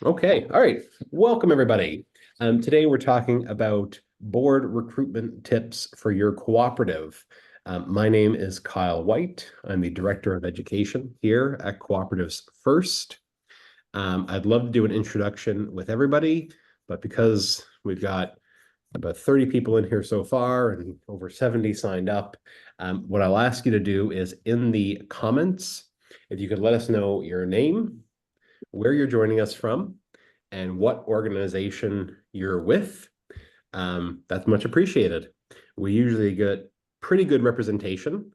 Okay, all right. Welcome, everybody. Today we're talking about board recruitment tips for your cooperative. My name is Kyle White. I'm the Director of Education here at Cooperatives First. I'd love to do an introduction with everybody, but because we've got about 30 people in here so far and over 70 signed up, what I'll ask you to do is in the comments, if you could let us know your name, where you're joining us from, and what organization you're with. That's much appreciated. We usually get pretty good representation.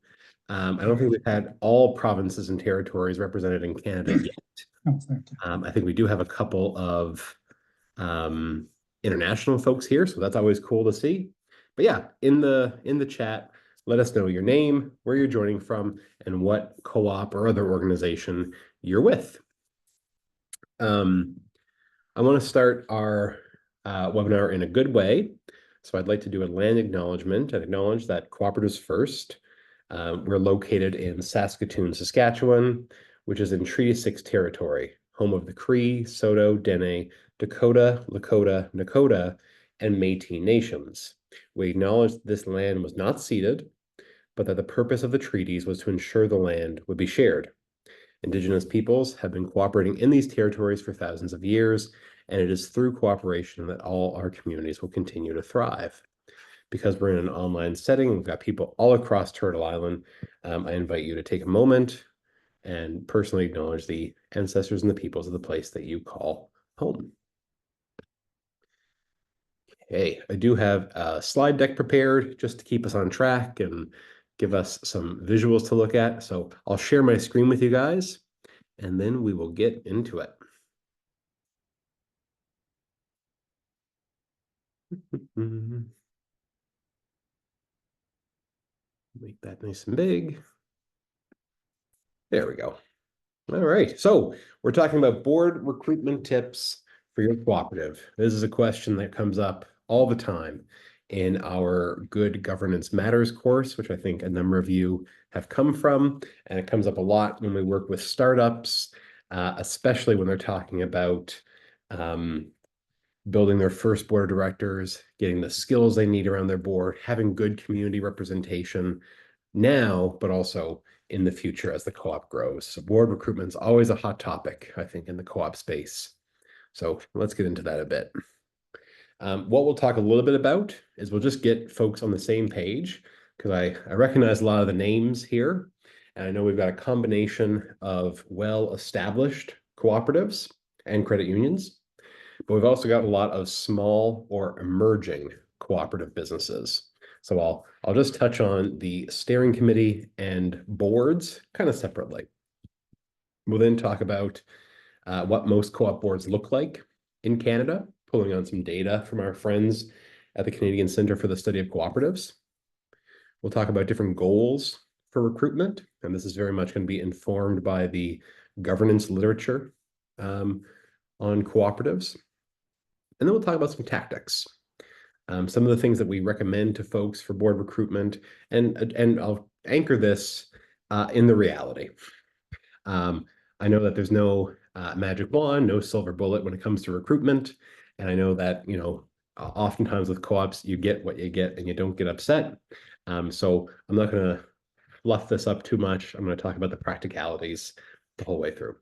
I don't think we've had all provinces and territories represented in Canada yet. I think we do have a couple of international folks here, so that's always cool to see. But yeah, in the chat, let us know your name, where you're joining from, and what co-op or other organization you're with. I want to start our webinar in a good way. So I'd like to do a land acknowledgement and acknowledge that Cooperatives First. We're located in Saskatoon, Saskatchewan, which is in Treaty 6 territory, home of the Cree, Saulteaux, Dene, Dakota, Lakota, Nakota, and Métis nations. We acknowledge that this land was not ceded, but that the purpose of the treaties was to ensure the land would be shared. Indigenous peoples have been cooperating in these territories for thousands of years, and it is through cooperation that all our communities will continue to thrive. Because we're in an online setting, we've got people all across Turtle Island. I invite you to take a moment and personally acknowledge the ancestors and the peoples of the place that you call home. Okay, I do have a slide deck prepared just to keep us on track and give us some visuals to look at. So I'll share my screen with you guys, and then we will get into it. Make that nice and big. There we go. All right, so we're talking about board recruitment tips for your cooperative. This is a question that comes up all the time in our Good Governance Matters course, which I think a number of you have come from, and it comes up a lot when we work with startups, especially when they're talking about building their first board of directors, getting the skills they need around their board, having good community representation now, but also in the future as the co-op grows. So board recruitment is always a hot topic, I think, in the co-op space. So let's get into that a bit. What we'll talk a little bit about is we'll just get folks on the same page, because I recognize a lot of the names here, and I know we've got a combination of well-established cooperatives and credit unions, but we've also got a lot of small or emerging cooperative businesses. So I'll just touch on the steering committee and boards kind of separately. We'll then talk about what most co-op boards look like in Canada, pulling on some data from our friends at the Canadian Centre for the Study of Cooperatives. We'll talk about different goals for recruitment, and this is very much going to be informed by the governance literature on cooperatives. And then we'll talk about some tactics. Some of the things that we recommend to folks for board recruitment, and I'll anchor this in the reality. I know that there's no magic wand, no silver bullet when it comes to recruitment, and I know that oftentimes with co-ops you get what you get and you don't get upset. So I'm not going to fluff this up too much. I'm going to talk about the practicalities the whole way through.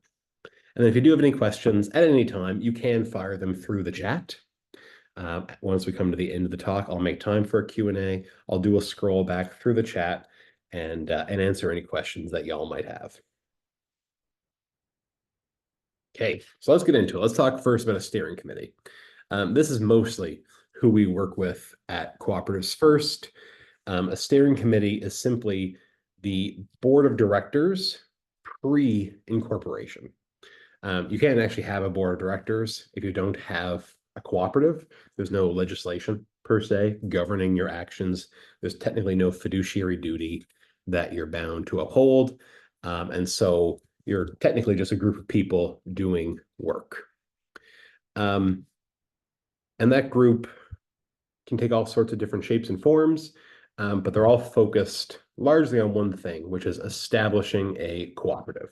And then if you do have any questions at any time, you can fire them through the chat. Once we come to the end of the talk, I'll make time for a Q&A. I'll do a scroll back through the chat and answer any questions that y'all might have. Okay, so let's get into it. Let's talk first about a steering committee. This is mostly who we work with at Cooperatives First. A steering committee is simply the board of directors pre-incorporation. You can't actually have a board of directors if you don't have a cooperative. There's no legislation per se governing your actions. There's technically no fiduciary duty that you're bound to uphold. And so you're technically just a group of people doing work. And that group can take all sorts of different shapes and forms, but they're all focused largely on one thing, which is establishing a cooperative.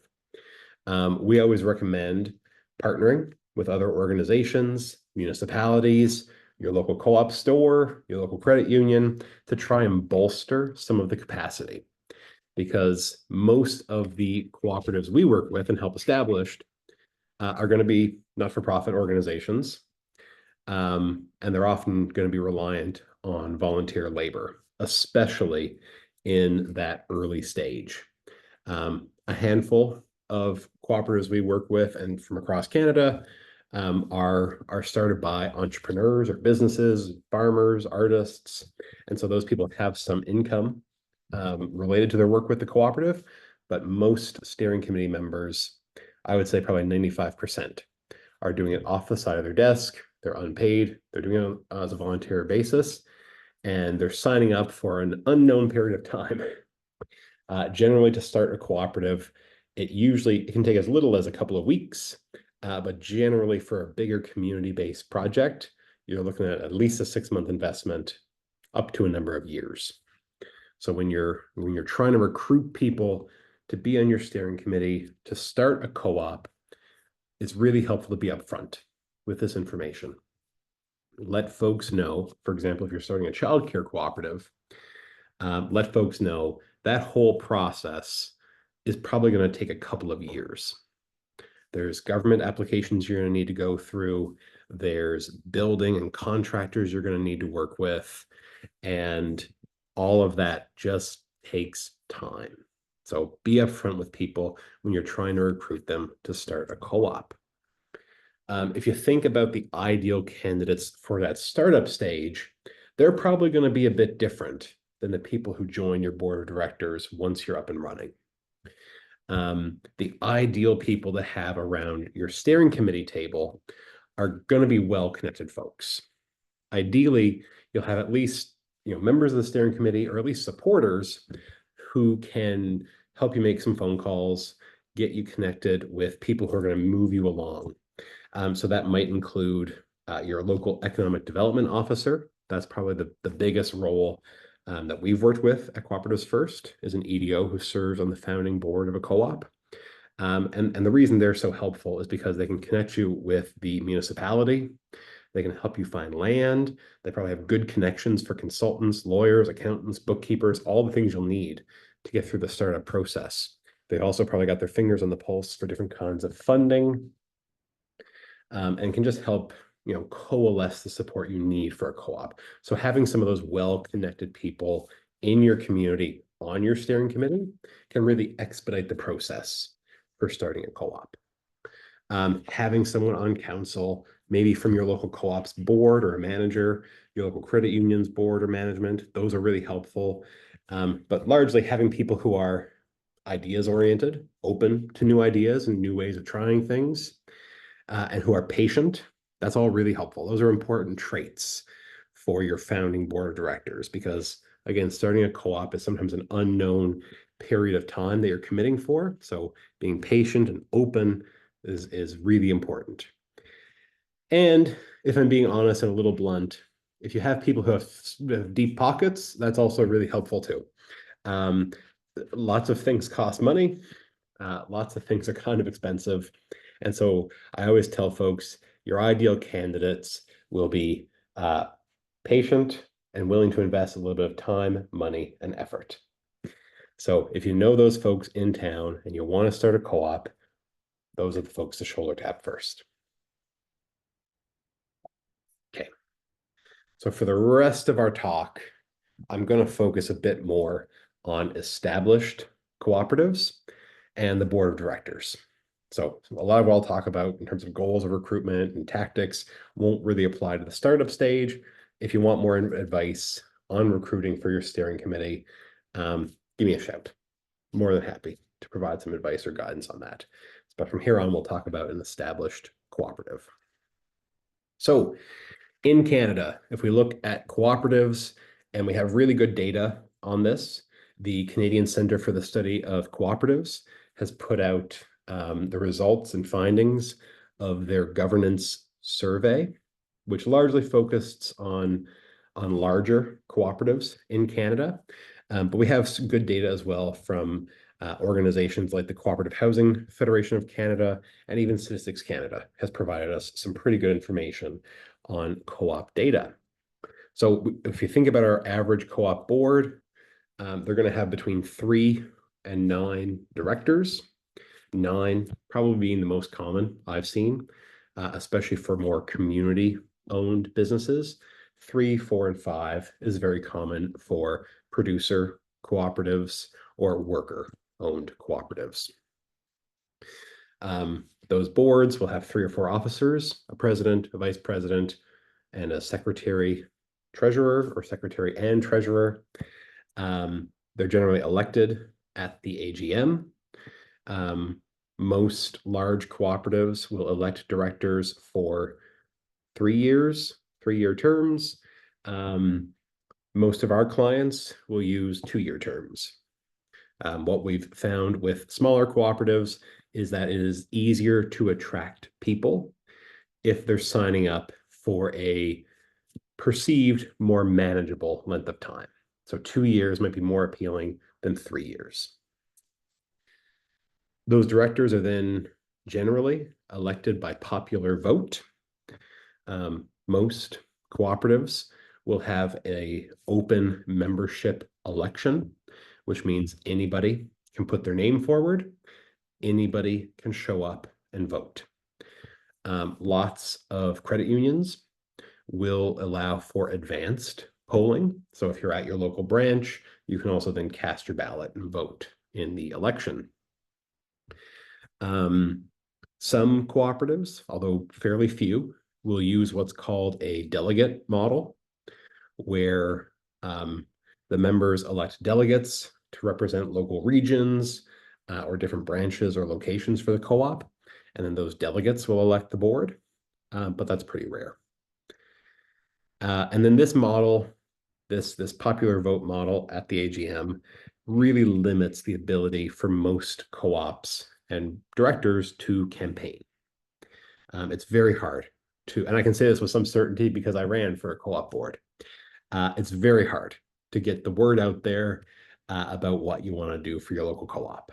We always recommend partnering with other organizations, municipalities, your local co-op store, your local credit union, to try and bolster some of the capacity. Because most of the cooperatives we work with and help establish are going to be not-for-profit organizations, and they're often going to be reliant on volunteer labor, especially in that early stage. A handful of cooperatives we work with and from across Canada are started by entrepreneurs or businesses, farmers, artists. And so those people have some income related to their work with the cooperative, but most steering committee members, I would say probably 95%, are doing it off the side of their desk. They're unpaid. They're doing it as a volunteer basis, and they're signing up for an unknown period of time. Generally, to start a cooperative, it can take as little as a couple of weeks, but generally for a bigger community-based project, you're looking at least a 6-month investment up to a number of years. So when you're trying to recruit people to be on your steering committee to start a co-op, it's really helpful to be upfront with this information. Let folks know, for example, if you're starting a childcare cooperative, let folks know that whole process is probably going to take a couple of years. There's government applications you're going to need to go through. There's building and contractors you're going to need to work with. And all of that just takes time. So be upfront with people when you're trying to recruit them to start a co-op. If you think about the ideal candidates for that startup stage, they're probably going to be a bit different than the people who join your board of directors once you're up and running. The ideal people to have around your steering committee table are going to be well-connected folks. Ideally, you'll have at least members of the steering committee, or at least supporters, who can help you make some phone calls, get you connected with people who are going to move you along. So that might include your local economic development officer. That's probably the biggest role that we've worked with at Cooperatives First, is an EDO who serves on the founding board of a co-op. And the reason they're so helpful is because they can connect you with the municipality. They can help you find land. They probably have good connections for consultants, lawyers, accountants, bookkeepers, all the things you'll need to get through the startup process. They also probably got their fingers on the pulse for different kinds of funding, and can just help coalesce the support you need for a co-op. So having some of those well-connected people in your community on your steering committee can really expedite the process for starting a co-op. Having someone on council, maybe from your local co-op's board or a manager, your local credit union's board or management, those are really helpful. But largely having people who are ideas oriented, open to new ideas and new ways of trying things, and who are patient, that's all really helpful. Those are important traits for your founding board of directors, because again, starting a co-op is sometimes an unknown period of time that you're committing for. So being patient and open is really important. And if I'm being honest and a little blunt, if you have people who have deep pockets, that's also really helpful too. Lots of things cost money. Lots of things are kind of expensive. And so I always tell folks, your ideal candidates will be patient and willing to invest a little bit of time, money, and effort. So if you know those folks in town and you want to start a co-op, those are the folks to shoulder tap first. Okay. So for the rest of our talk, I'm going to focus a bit more on established cooperatives and the board of directors. So a lot of what I'll talk about in terms of goals of recruitment and tactics won't really apply to the startup stage. If you want more advice on recruiting for your steering committee, give me a shout. More than happy to provide some advice or guidance on that. But from here on, we'll talk about an established cooperative. So in Canada, if we look at cooperatives, and we have really good data on this, the Canadian Centre for the Study of Cooperatives has put out the results and findings of their governance survey, which largely focused on larger cooperatives in Canada. But we have some good data as well from Organizations like the Cooperative Housing Federation of Canada and even Statistics Canada has provided us some pretty good information on co-op data. So if you think about our average co-op board, they're going to have between 3 and 9 directors. 9 probably being the most common I've seen, especially for more community-owned businesses. 3, 4, and 5 is very common for producer cooperatives or worker-owned cooperatives. Those boards will have 3 or 4 officers, a president, a vice president, and a secretary treasurer or secretary and treasurer. They're generally elected at the AGM. Most large cooperatives will elect directors for 3 years, 3-year terms. Most of our clients will use 2-year terms. What we've found with smaller cooperatives is that it is easier to attract people if they're signing up for a perceived more manageable length of time. So 2 years might be more appealing than 3 years. Those directors are then generally elected by popular vote. Most cooperatives will have an open membership election, which means anybody can put their name forward, anybody can show up and vote. Lots of credit unions will allow for advanced polling. So if you're at your local branch, you can also then cast your ballot and vote in the election. Some cooperatives, although fairly few, will use what's called a delegate model, where the members elect delegates to represent local regions or different branches or locations for the co-op, and then those delegates will elect the board, but that's pretty rare. And then this model, this popular vote model at the AGM really limits the ability for most co-ops and directors to campaign. It's very hard to, and I can say this with some certainty because I ran for a co-op board. It's very hard to get the word out there about what you want to do for your local co-op.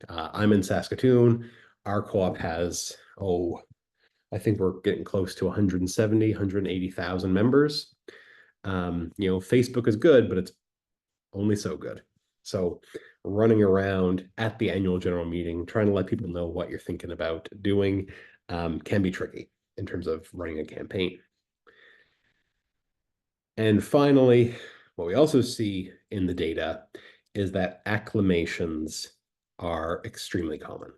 I'm in Saskatoon. Our co-op has, I think we're getting close to 170, 180,000 members. Facebook is good, but it's only so good. So running around at the annual general meeting, trying to let people know what you're thinking about doing can be tricky in terms of running a campaign. And finally, what we also see in the data is that acclamations are extremely common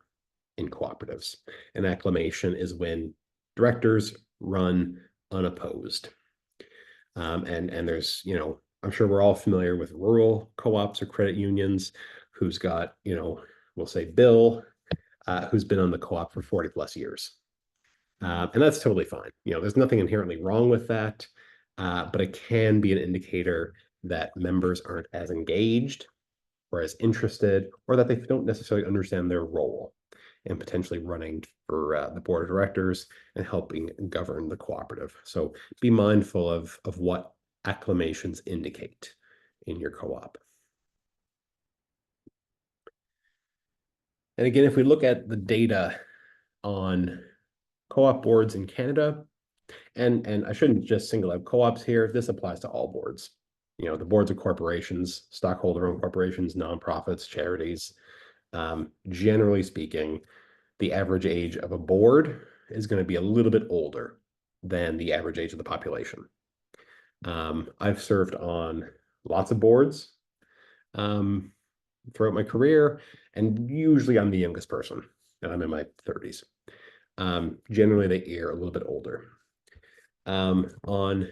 in cooperatives. An acclamation is when directors run unopposed. And there's, I'm sure we're all familiar with rural co-ops or credit unions who's got, we'll say Bill, who's been on the co-op for 40 plus years. And that's totally fine. There's nothing inherently wrong with that, but it can be an indicator that members aren't as engaged or as interested, or that they don't necessarily understand their role in potentially running for the board of directors and helping govern the cooperative. So be mindful of what acclamations indicate in your co-op. And again, if we look at the data on co-op boards in Canada, and I shouldn't just single out co-ops here, this applies to all boards. The boards of corporations, stockholder-owned corporations, nonprofits, charities. Generally speaking, the average age of a board is going to be a little bit older than the average age of the population. I've served on lots of boards throughout my career, and usually I'm the youngest person, and I'm in my 30s. Generally, they err a little bit older. On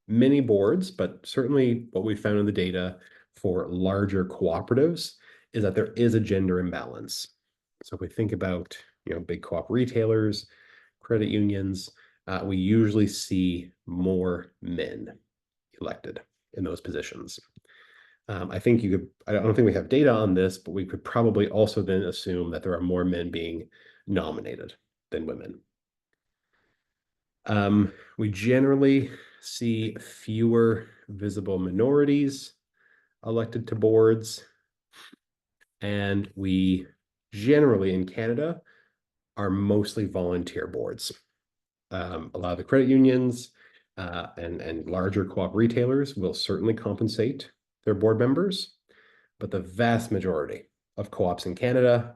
many boards, but certainly what we found in the data for larger cooperatives is that there is a gender imbalance. So if we think about, big co-op retailers, credit unions, we usually see more men elected in those positions. I don't think we have data on this, but we could probably also then assume that there are more men being nominated than women. We generally see fewer visible minorities elected to boards. And we generally in Canada are mostly volunteer boards. A lot of the credit unions and larger co-op retailers will certainly compensate their board members, but the vast majority of co-ops in Canada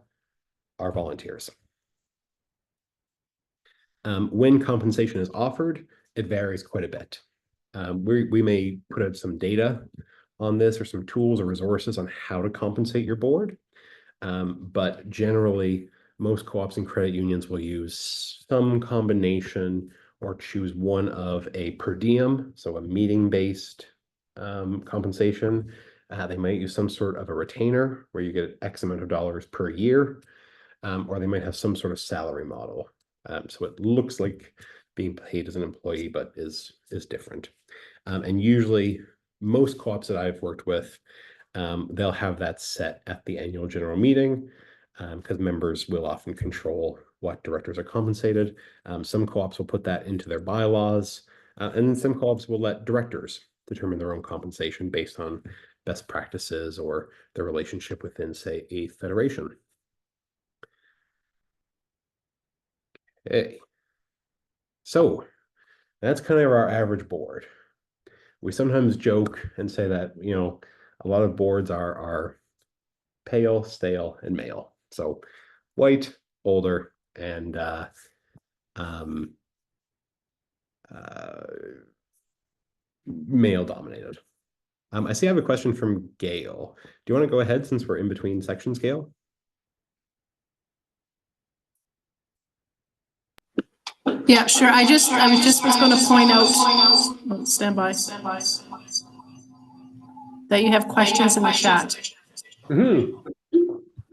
are volunteers. When compensation is offered, it varies quite a bit. We may put out some data on this or some tools or resources on how to compensate your board. But generally, most co-ops and credit unions will use some combination or choose one of a per diem, so a meeting-based compensation. They might use some sort of a retainer where you get X amount of dollars per year, or they might have some sort of salary model. So it looks like being paid as an employee, but is different. And usually, most co-ops that I've worked with, they'll have that set at the annual general meeting because members will often control what directors are compensated. Some co-ops will put that into their bylaws, and some co-ops will let directors determine their own compensation based on best practices or their relationship within, say, a federation. Okay. So that's kind of our average board. We sometimes joke and say that, a lot of boards are pale, stale, and male. So white, older, and um, uh, male dominated. I see I have a question from Gail. Do you want to go ahead since we're in between sections, Gail? Yeah, sure. I was going to point out, stand by, that you have questions in the chat.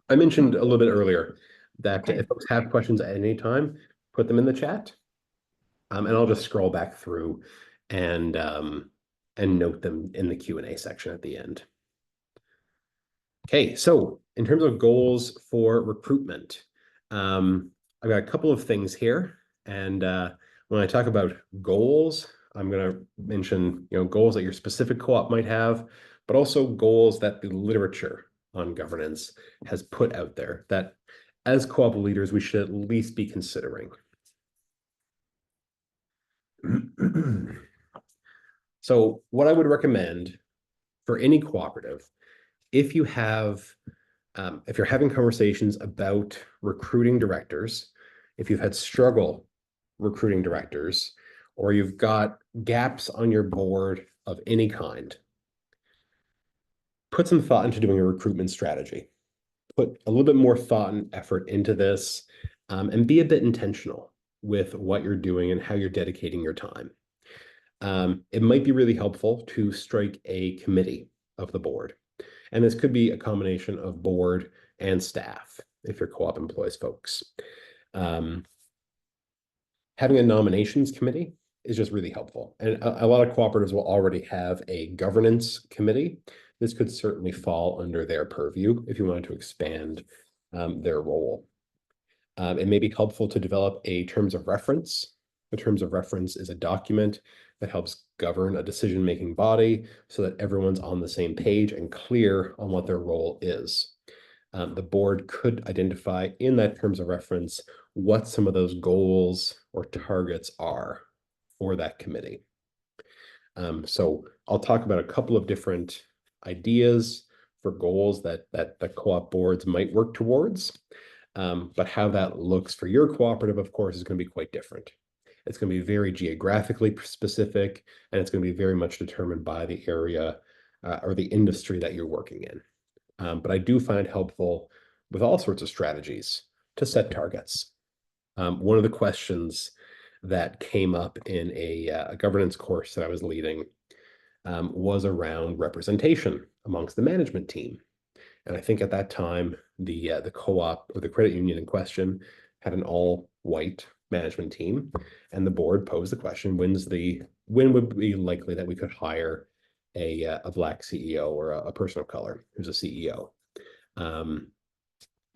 I mentioned a little bit earlier that if folks have questions at any time, put them in the chat. And I'll just scroll back through and note them in the Q&A section at the end. Okay, so in terms of goals for recruitment, I've got a couple of things here. And when I talk about goals, I'm going to mention goals that your specific co-op might have, but also goals that the literature on governance has put out there that as co-op leaders, we should at least be considering. So what I would recommend for any cooperative, if you're having conversations about recruiting directors, if you've had struggle recruiting directors, or you've got gaps on your board of any kind, put some thought into doing a recruitment strategy. Put a little bit more thought and effort into this, and be a bit intentional with what you're doing and how you're dedicating your time. It might be really helpful to strike a committee of the board. And this could be a combination of board and staff if your co-op employs folks. Having a nominations committee is just really helpful. And a lot of cooperatives will already have a governance committee. This could certainly fall under their purview if you wanted to expand their role. It may be helpful to develop a terms of reference. The terms of reference is a document that helps govern a decision-making body so that everyone's on the same page and clear on what their role is. The board could identify in that terms of reference what some of those goals or targets are for that committee. So I'll talk about a couple of different ideas for goals that the co-op boards might work towards. But how that looks for your cooperative, of course, is going to be quite different. It's going to be very geographically specific, and it's going to be very much determined by the area or the industry that you're working in. But I do find it helpful with all sorts of strategies to set targets. One of the questions that came up in a governance course that I was leading was around representation amongst the management team. And I think at that time, the co-op or the credit union in question had an all-white management team, and the board posed the question: when would be likely that we could hire a Black CEO or a person of color who's a CEO?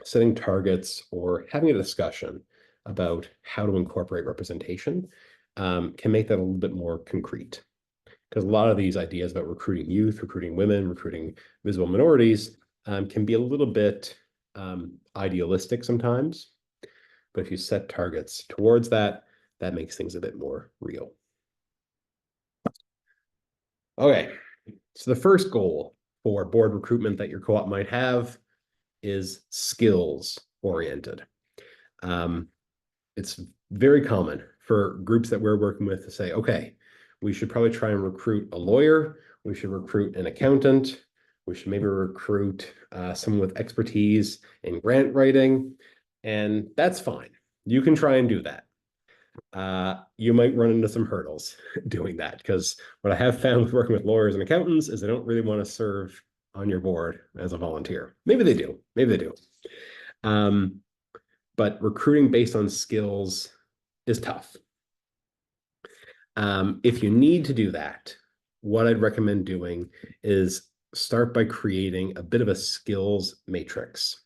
Setting targets or having a discussion about how to incorporate representation can make that a little bit more concrete. Because a lot of these ideas about recruiting youth, recruiting women, recruiting visible minorities, can be a little bit idealistic sometimes. But if you set targets towards that, that makes things a bit more real. Okay, so the first goal for board recruitment that your co-op might have is skills oriented. It's very common for groups that we're working with to say, okay, we should probably try and recruit a lawyer, we should recruit an accountant, we should maybe recruit someone with expertise in grant writing, and that's fine. You can try and do that. You might run into some hurdles doing that, because what I have found with working with lawyers and accountants is they don't really want to serve on your board as a volunteer. Maybe they do. Maybe they do. But recruiting based on skills is tough. If you need to do that, what I'd recommend doing is start by creating a bit of a skills matrix.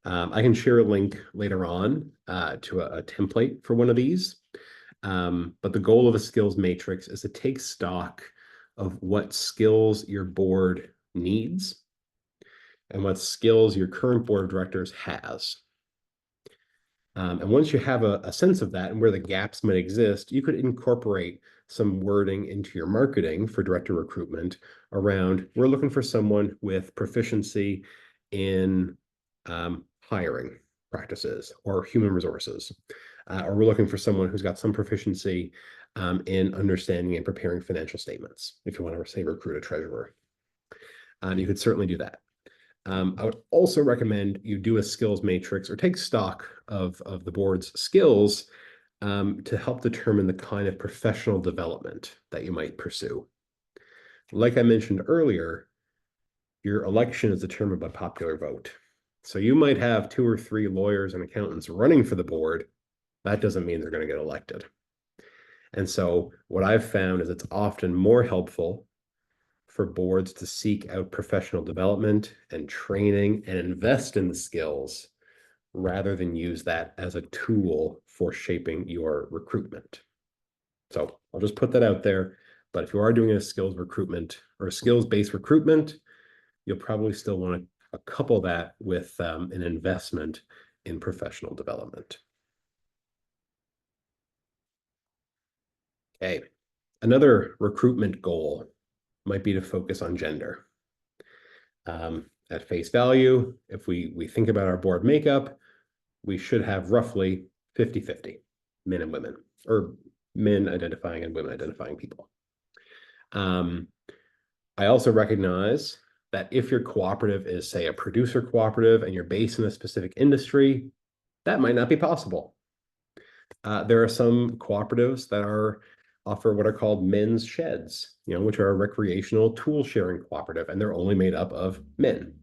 I can share a link later on to a template for one of these. But the goal of a skills matrix is to take stock of what skills your board needs and what skills your current board of directors has. And once you have a sense of that and where the gaps might exist, you could incorporate some wording into your marketing for director recruitment around, we're looking for someone with proficiency in hiring practices or human resources. Or we're looking for someone who's got some proficiency in understanding and preparing financial statements, if you want to say recruit a treasurer. You could certainly do that. I would also recommend you do a skills matrix or take stock of the board's skills to help determine the kind of professional development that you might pursue. Like I mentioned earlier, your election is determined by popular vote. So you might have 2 or 3 lawyers and accountants running for the board. That doesn't mean they're going to get elected. And so what I've found is it's often more helpful for boards to seek out professional development and training and invest in the skills rather than use that as a tool for shaping your recruitment. So I'll just put that out there. But if you are doing a skills recruitment or a skills-based recruitment, you'll probably still want to couple that with an investment in professional development. Okay, another recruitment goal might be to focus on gender. At face value, if we think about our board makeup, we should have roughly 50-50 men and women, or men identifying and women identifying people. I also recognize that if your cooperative is, say, a producer cooperative and you're based in a specific industry, that might not be possible. There are some cooperatives that offer what are called men's sheds, which are a recreational tool sharing cooperative, and they're only made up of men.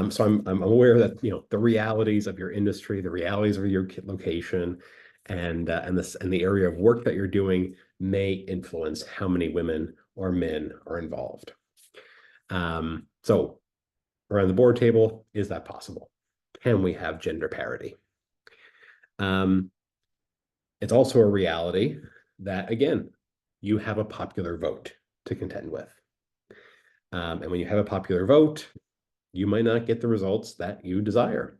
So I'm aware that the realities of your industry, the realities of your location, and the area of work that you're doing may influence how many women or men are involved. So around the board table, is that possible? Can we have gender parity? It's also a reality that, again, you have a popular vote to contend with. And when you have a popular vote, you might not get the results that you desire.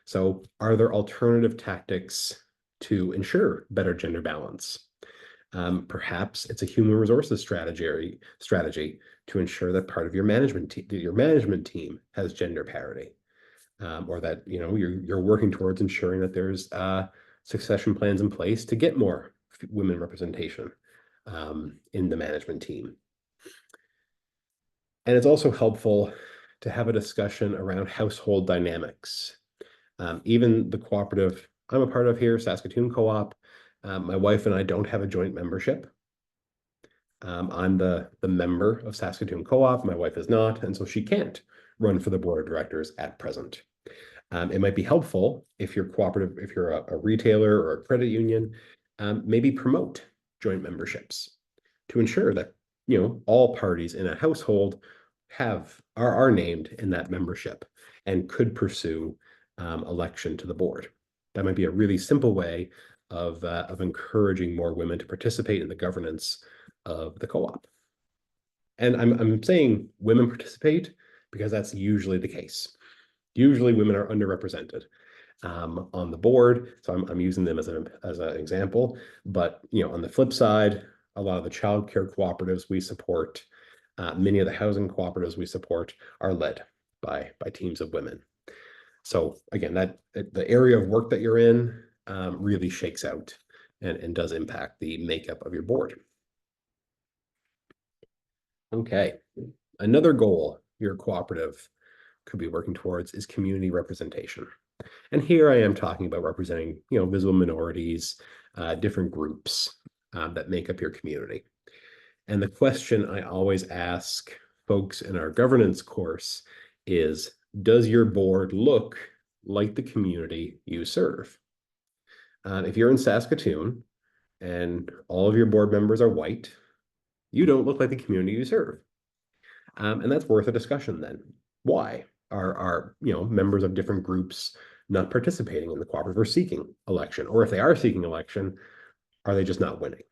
So are there alternative tactics to ensure better gender balance? Perhaps it's a human resources strategy to ensure that part of your management team has gender parity, or that you're working towards ensuring that there's succession plans in place to get more women representation in the management team. And it's also helpful to have a discussion around household dynamics. Even the cooperative I'm a part of here, Saskatoon Co-op, my wife and I don't have a joint membership. I'm the member of Saskatoon Co-op. My wife is not, and so she can't run for the board of directors at present. It might be helpful if you're cooperative, if you're a retailer or a credit union, maybe promote joint memberships to ensure that all parties in a household are named in that membership and could pursue election to the board. That might be a really simple way of encouraging more women to participate in the governance of the co-op. And I'm saying women participate because that's usually the case. Usually women are underrepresented on the board. So I'm using them as an example. But on the flip side, a lot of the childcare cooperatives we support, many of the housing cooperatives we support are led by teams of women. So again, that the area of work that you're in really shakes out and does impact the makeup of your board. Okay, another goal your cooperative could be working towards is community representation. And here I am talking about representing, visible minorities, different groups that make up your community. And the question I always ask folks in our governance course is, does your board look like the community you serve? If you're in Saskatoon and all of your board members are white, you don't look like the community you serve. And that's worth a discussion then. Why are members of different groups not participating in the cooperative or seeking election? Or if they are seeking election, are they just not winning?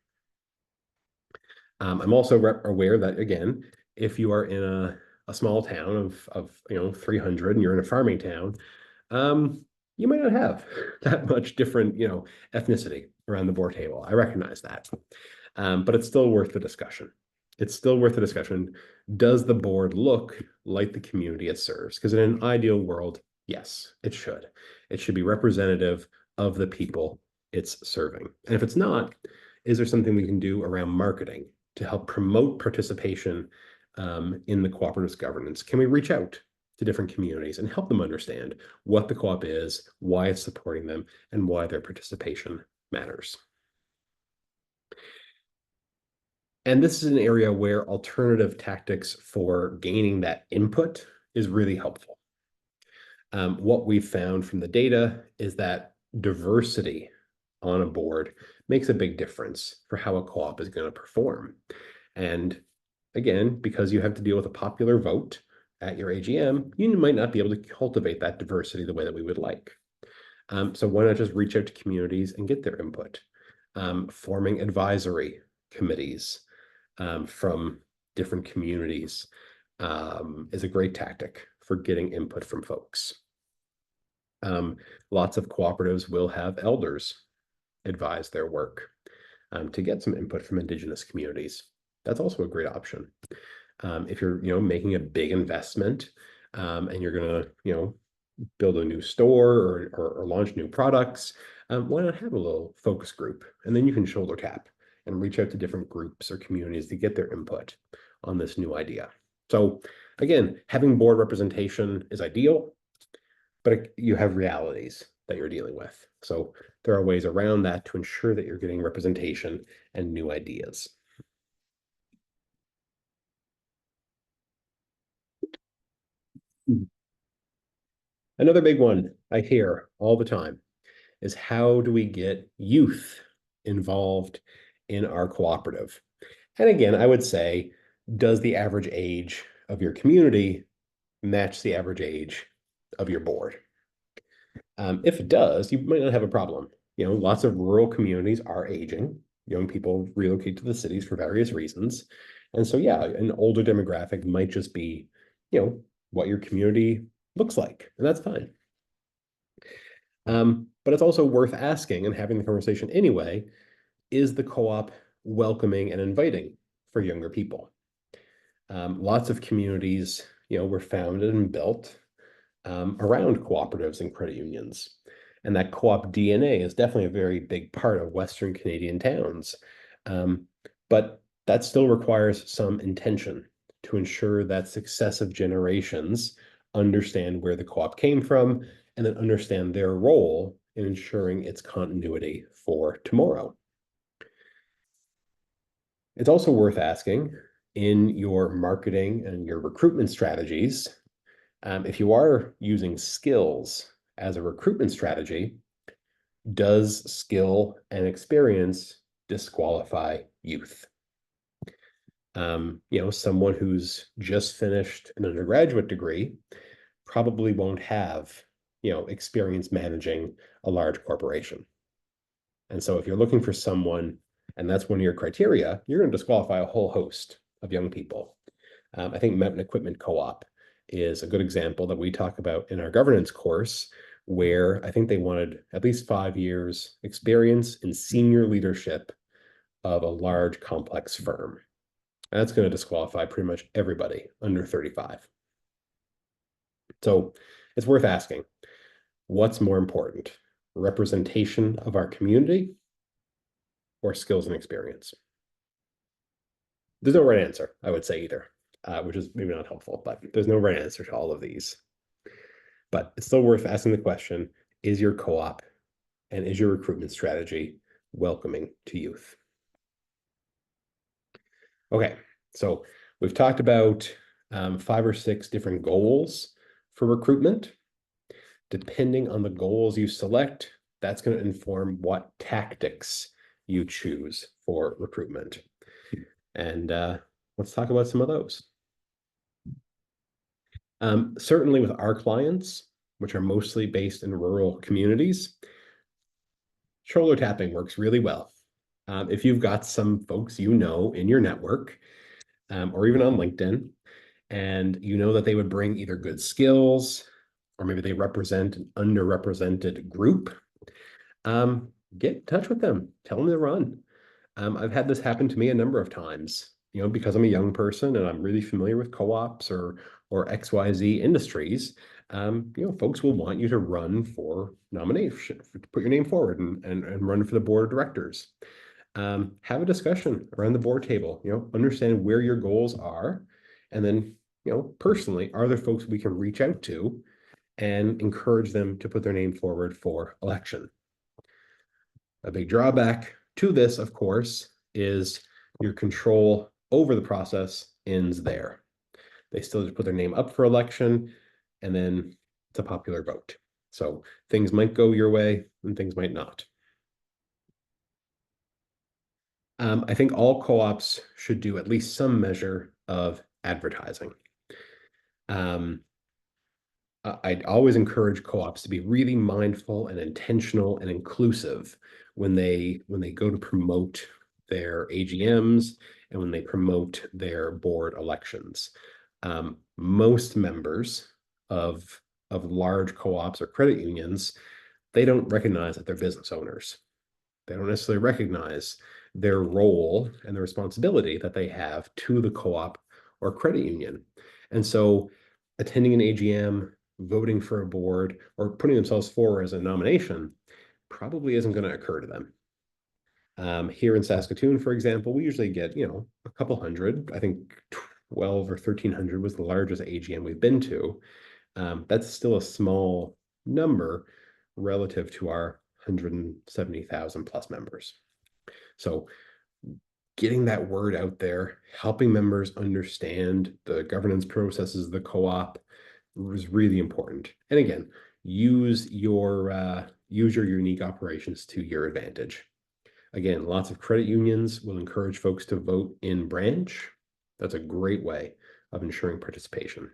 I'm also aware that, again, if you are in a small town of 300 and you're in a farming town, you might not have that much different ethnicity around the board table. I recognize that, but it's still worth the discussion. It's still worth the discussion. Does the board look like the community it serves? Because in an ideal world, yes, it should. It should be representative of the people it's serving. And if it's not, is there something we can do around marketing to help promote participation in the cooperative's governance? Can we reach out to different communities and help them understand what the co-op is, why it's supporting them, and why their participation matters? And this is an area where alternative tactics for gaining that input is really helpful. What we've found from the data is that diversity on a board makes a big difference for how a co-op is going to perform. And again, because you have to deal with a popular vote at your AGM, you might not be able to cultivate that diversity the way that we would like. So why not just reach out to communities and get their input? Forming advisory committees from different communities is a great tactic for getting input from folks. Lots of cooperatives will have elders advise their work to get some input from Indigenous communities. That's also a great option. If you're making a big investment and you're going to build a new store or launch new products, why not have a little focus group? And then you can shoulder tap and reach out to different groups or communities to get their input on this new idea. So again, having board representation is ideal, but you have realities that you're dealing with. So there are ways around that to ensure that you're getting representation and new ideas. Another big one I hear all the time is, how do we get youth involved in our cooperative? And again, I would say, does the average age of your community match the average age of your board? If it does, you might not have a problem. Lots of rural communities are aging. Young people relocate to the cities for various reasons. And so, yeah, an older demographic might just be, what your community looks like, and that's fine. But it's also worth asking and having the conversation anyway, is the co-op welcoming and inviting for younger people? Lots of communities, were founded and built around cooperatives and credit unions. And that co-op DNA is definitely a very big part of Western Canadian towns. But that still requires some intention to ensure that successive generations understand where the co-op came from and then understand their role in ensuring its continuity for tomorrow. It's also worth asking, in your marketing and your recruitment strategies, if you are using skills as a recruitment strategy, does skill and experience disqualify youth? Someone who's just finished an undergraduate degree probably won't have, experience managing a large corporation. And so if you're looking for someone, and that's one of your criteria, you're going to disqualify a whole host of young people. I think Mountain Equipment Co-op is a good example that we talk about in our governance course, where I think they wanted at least 5 years experience in senior leadership of a large complex firm. And that's going to disqualify pretty much everybody under 35. So it's worth asking, what's more important, representation of our community or skills and experience? There's no right answer, I would say, either, which is maybe not helpful, but there's no right answer to all of these. But it's still worth asking the question, is your co-op and is your recruitment strategy welcoming to youth? Okay, so we've talked about 5 or 6 different goals for recruitment. Depending on the goals you select, that's going to inform what tactics you choose for recruitment. And let's talk about some of those. Certainly with our clients, which are mostly based in rural communities, shoulder tapping works really well. If you've got some folks you know in your network, or even on LinkedIn, and you know that they would bring either good skills, or maybe they represent an underrepresented group, get in touch with them, tell them to run. I've had this happen to me a number of times, because I'm a young person and I'm really familiar with co-ops or XYZ industries. Folks will want you to run for nomination, to put your name forward and run for the board of directors. Have a discussion around the board table, understand where your goals are, and then, personally, are there folks we can reach out to and encourage them to put their name forward for election? A big drawback to this, of course, is your control over the process ends there. They still just put their name up for election, and then it's a popular vote. So things might go your way and things might not. I think all co-ops should do at least some measure of advertising. I'd always encourage co-ops to be really mindful and intentional and inclusive when they go to promote their AGMs and when they promote their board elections. Most members of large co-ops or credit unions, they don't recognize that they're business owners. They don't necessarily recognize their role and the responsibility that they have to the co-op or credit union. And so attending an AGM, voting for a board, or putting themselves forward as a nomination probably isn't going to occur to them. Here in Saskatoon, for example, we usually get, a couple hundred. I think 12 or 1,300 was the largest AGM we've been to. That's still a small number relative to our 170,000 plus members. So getting that word out there, helping members understand the governance processes of the co-op is really important. And again, use your unique operations to your advantage. Again, lots of credit unions will encourage folks to vote in branch. That's a great way of ensuring participation.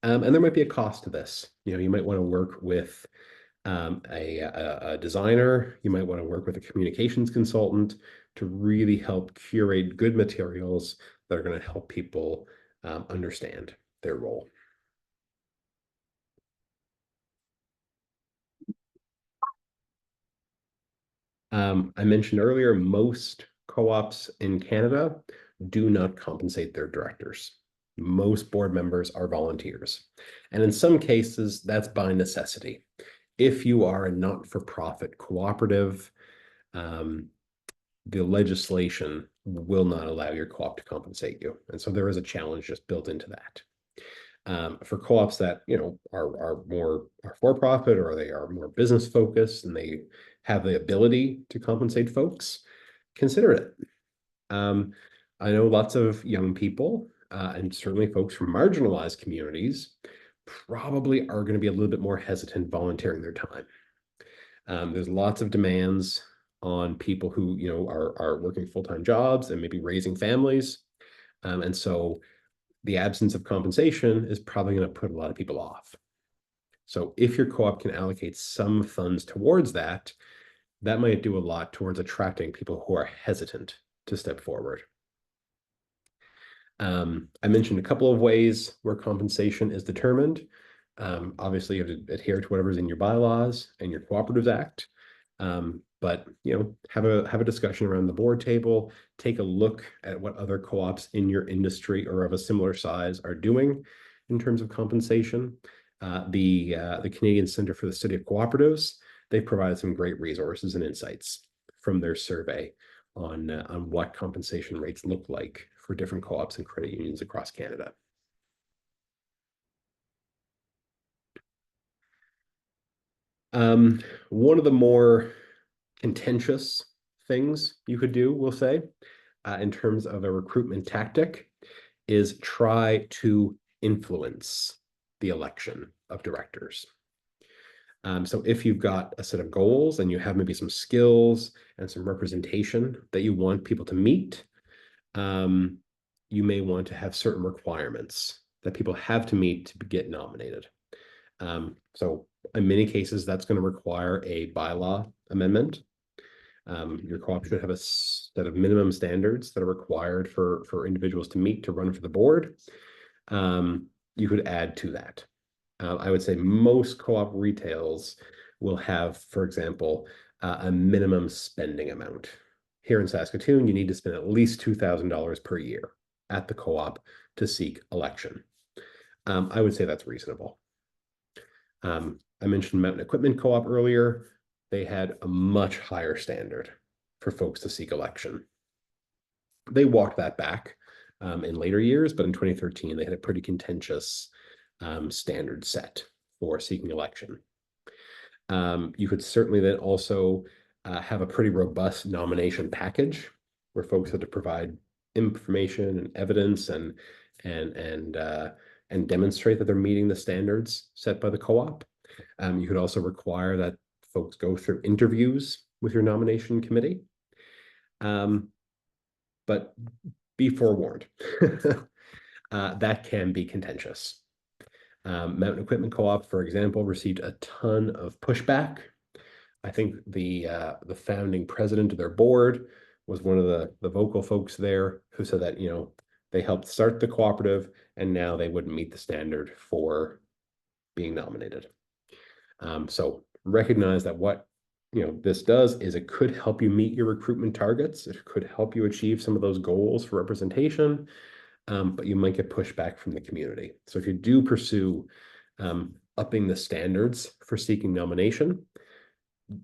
And there might be a cost to this. You might want to work with a designer. You might want to work with a communications consultant to really help curate good materials that are going to help people understand their role. I mentioned earlier, most co-ops in Canada do not compensate their directors. Most board members are volunteers. And in some cases, that's by necessity. If you are a not-for-profit cooperative, the legislation will not allow your co-op to compensate you. And so there is a challenge just built into that. For co-ops that are more for-profit, or they are more business focused and they have the ability to compensate folks, consider it. I know lots of young people and certainly folks from marginalized communities probably are going to be a little bit more hesitant volunteering their time. There's lots of demands on people who are working full-time jobs and maybe raising families, and so the absence of compensation is probably going to put a lot of people off. So if your co-op can allocate some funds towards that, that might do a lot towards attracting people who are hesitant to step forward. I mentioned a couple of ways where compensation is determined. Obviously, you have to adhere to whatever's in your bylaws and your Cooperatives Act. But have a discussion around the board table. Take a look at what other co-ops in your industry or of a similar size are doing in terms of compensation. The Canadian Center for the Study of Cooperatives, they've provided some great resources and insights from their survey on what compensation rates look like for different co-ops and credit unions across Canada. One of the more contentious things you could do, we'll say, in terms of a recruitment tactic is try to influence the election of directors. So if you've got a set of goals and you have maybe some skills and some representation that you want people to meet, you may want to have certain requirements that people have to meet to get nominated. So in many cases, that's going to require a bylaw amendment. Your co-op should have a set of minimum standards that are required for individuals to meet to run for the board. You could add to that. I would say most co-op retails will have, for example, a minimum spending amount. Here in Saskatoon, you need to spend at least $2,000 per year at the co-op to seek election. I would say that's reasonable. I mentioned Mountain Equipment Co-op earlier. They had a much higher standard for folks to seek election. They walked that back in later years, but in 2013, they had a pretty contentious standard set for seeking election. You could certainly then also have a pretty robust nomination package where folks had to provide information and evidence and demonstrate that they're meeting the standards set by the co-op. You could also require that folks go through interviews with your nomination committee. But be forewarned, that can be contentious. Mountain Equipment Co-op, for example, received a ton of pushback. I think the founding president of their board was one of the vocal folks there who said that, they helped start the cooperative and now they wouldn't meet the standard for being nominated. So recognize that what this does is it could help you meet your recruitment targets. It could help you achieve some of those goals for representation, but you might get pushback from the community. So if you do pursue upping the standards for seeking nomination,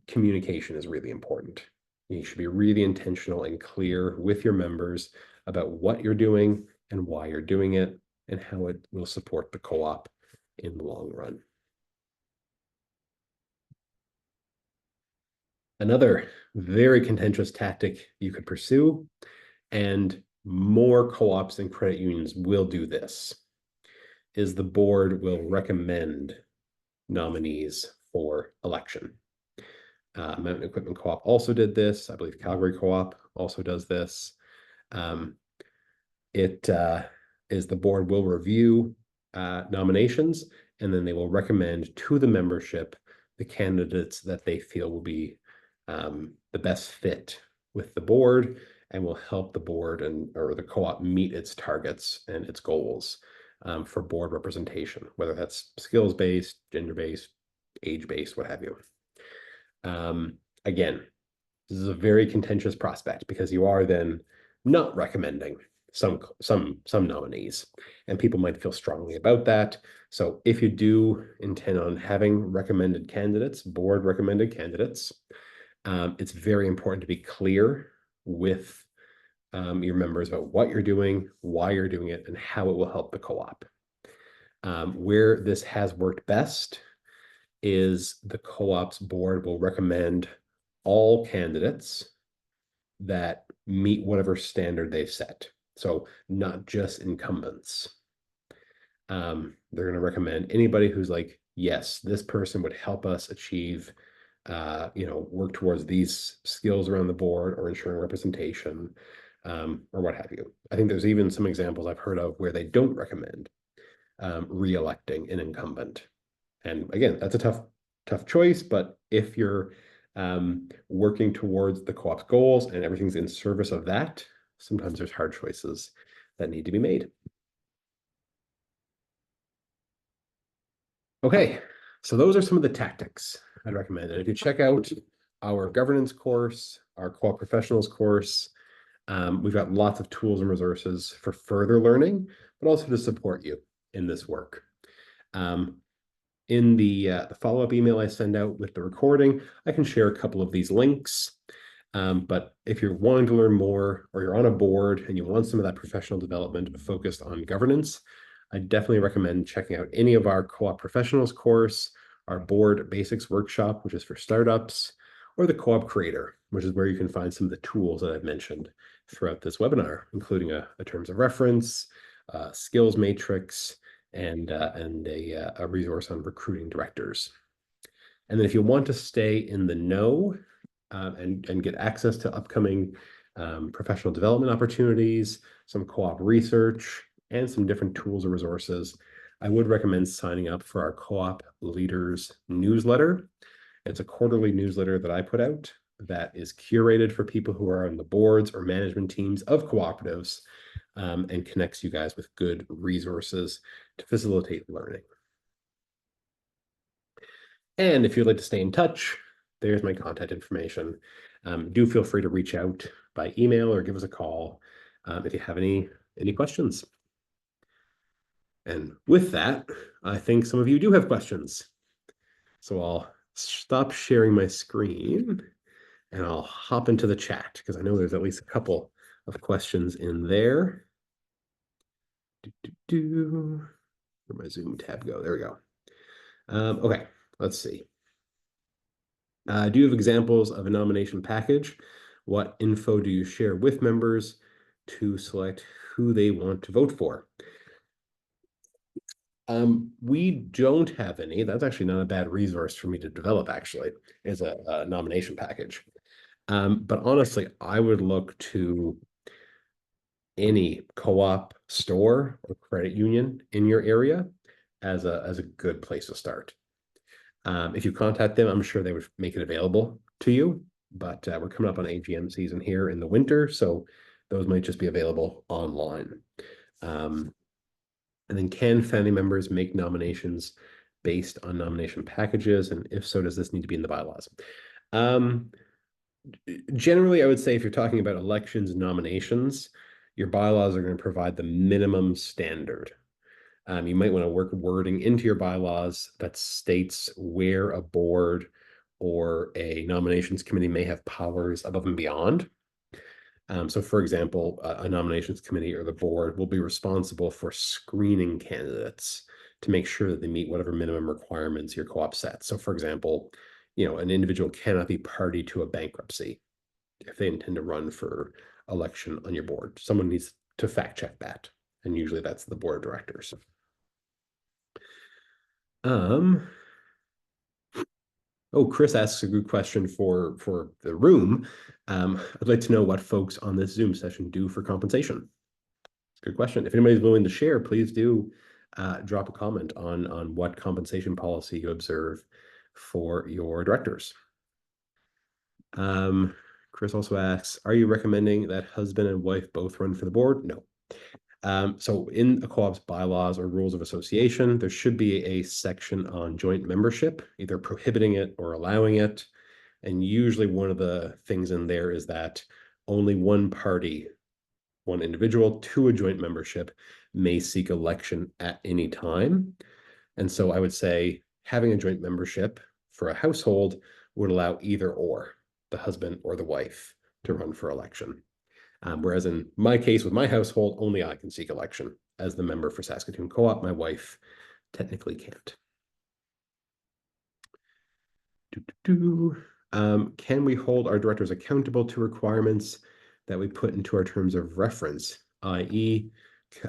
communication is really important. You should be really intentional and clear with your members about what you're doing and why you're doing it and how it will support the co-op in the long run. Another very contentious tactic you could pursue, and more co-ops and credit unions will do this, is the board will recommend nominees for election. Mountain Equipment Co-op also did this. I believe Calgary Co-op also does this. It is the board will review nominations, and then they will recommend to the membership the candidates that they feel will be the best fit with the board and will help the board or the co-op meet its targets and its goals for board representation, whether that's skills-based, gender-based, age-based, what have you. Again, this is a very contentious prospect because you are then not recommending some nominees, and people might feel strongly about that. So if you do intend on having recommended candidates, board recommended candidates, it's very important to be clear with your members about what you're doing, why you're doing it, and how it will help the co-op. Where this has worked best is the co-op's board will recommend all candidates that meet whatever standard they've set. So not just incumbents. They're going to recommend anybody who's like, yes, this person would help us achieve, work towards these skills around the board or ensuring representation, or what have you. I think there's even some examples I've heard of where they don't recommend re-electing an incumbent. And again, that's a tough choice, but if you're working towards the co-op's goals and everything's in service of that, sometimes there's hard choices that need to be made. Okay, so those are some of the tactics I'd recommend. And if you check out our governance course, our co-op professionals course, we've got lots of tools and resources for further learning, but also to support you in this work. In the follow-up email I send out with the recording, I can share a couple of these links. But if you're wanting to learn more, or you're on a board and you want some of that professional development focused on governance, I definitely recommend checking out any of our co-op professionals course, our board basics workshop, which is for startups, or the co-op creator, which is where you can find some of the tools that I've mentioned throughout this webinar, including a terms of reference, skills matrix, and a resource on recruiting directors. And then if you want to stay in the know and get access to upcoming professional development opportunities, some co-op research, and some different tools and resources, I would recommend signing up for our co-op leaders newsletter. It's a quarterly newsletter that I put out that is curated for people who are on the boards or management teams of cooperatives, and connects you guys with good resources to facilitate learning. And if you'd like to stay in touch, there's my contact information. Do feel free to reach out by email or give us a call if you have any questions. And with that, I think some of you do have questions. So I'll stop sharing my screen and I'll hop into the chat because I know there's at least a couple of questions in there. Where'd my Zoom tab go? There we go. Okay, let's see. Do you have examples of a nomination package? What info do you share with members to select who they want to vote for? We don't have any. That's actually not a bad resource for me to develop, actually, is a nomination package. But honestly, I would look to any co-op store or credit union in your area as a good place to start. If you contact them, I'm sure they would make it available to you, but we're coming up on AGM season here in the winter, so those might just be available online. And then can family members make nominations based on nomination packages? And if so, does this need to be in the bylaws? Generally, I would say if you're talking about elections and nominations, your bylaws are going to provide the minimum standard. You might want to work wording into your bylaws that states where a board or a nominations committee may have powers above and beyond. So for example, a nominations committee or the board will be responsible for screening candidates to make sure that they meet whatever minimum requirements your co-op sets. So for example, an individual cannot be party to a bankruptcy if they intend to run for election on your board. Someone needs to fact check that. And usually that's the board of directors. Oh, Chris asks a good question for the room. I'd like to know what folks on this Zoom session do for compensation. Good question. If anybody's willing to share, please do drop a comment on what compensation policy you observe for your directors. Chris also asks, are you recommending that husband and wife both run for the board? No. So in a co-op's bylaws or rules of association, there should be a section on joint membership, either prohibiting it or allowing it. And usually one of the things in there is that only one party, one individual to a joint membership may seek election at any time. And so I would say having a joint membership for a household would allow either or, the husband or the wife, to run for election. Whereas in my case with my household, only I can seek election as the member for Saskatoon Co-op. My wife technically can't. Can we hold our directors accountable to requirements that we put into our terms of reference, i.e.,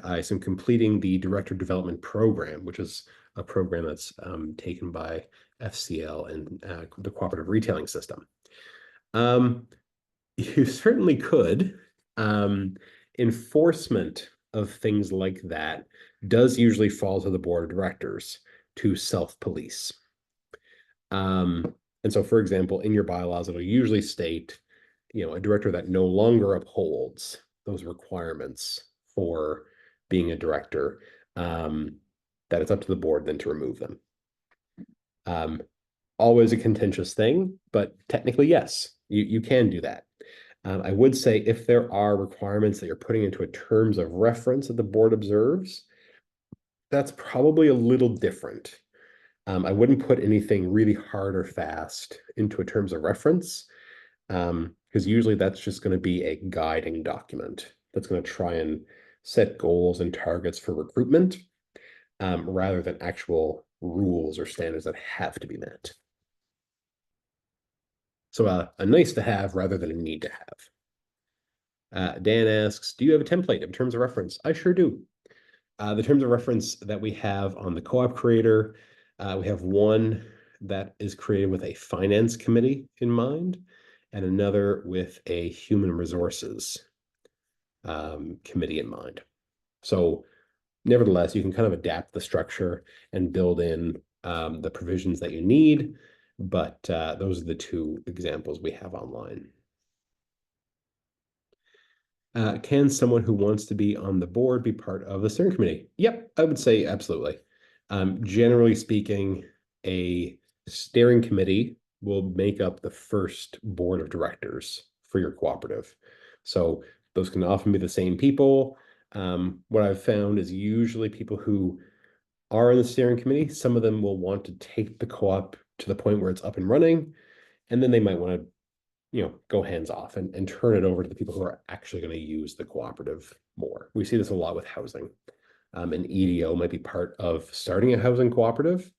I assume completing the director development program, which is a program that's taken by FCL and the cooperative retailing system? You certainly could. Enforcement of things like that does usually fall to the board of directors to self-police. And so, for example, in your bylaws, it'll usually state, a director that no longer upholds those requirements for being a director, that it's up to the board then to remove them. Always a contentious thing, but technically, yes, you can do that. I would say if there are requirements that you're putting into a terms of reference that the board observes, that's probably a little different. I wouldn't put anything really hard or fast into a terms of reference, because usually that's just going to be a guiding document that's going to try and set goals and targets for recruitment, rather than actual rules or standards that have to be met. So a nice to have rather than a need to have. Dan asks, do you have a template of terms of reference? I sure do. The terms of reference that we have on the co-op creator, we have one that is created with a finance committee in mind, and another with a human resources committee in mind. So nevertheless, you can kind of adapt the structure and build in the provisions that you need, but those are the two examples we have online. Can someone who wants to be on the board be part of the steering committee? Yep, I would say absolutely. Generally speaking, a steering committee will make up the first board of directors for your cooperative. So those can often be the same people. What I've found is usually people who are in the steering committee, some of them will want to take the co-op to the point where it's up and running, and then they might want to go hands off and turn it over to the people who are actually going to use the cooperative more. We see this a lot with housing. An EDO might be part of starting a housing cooperative,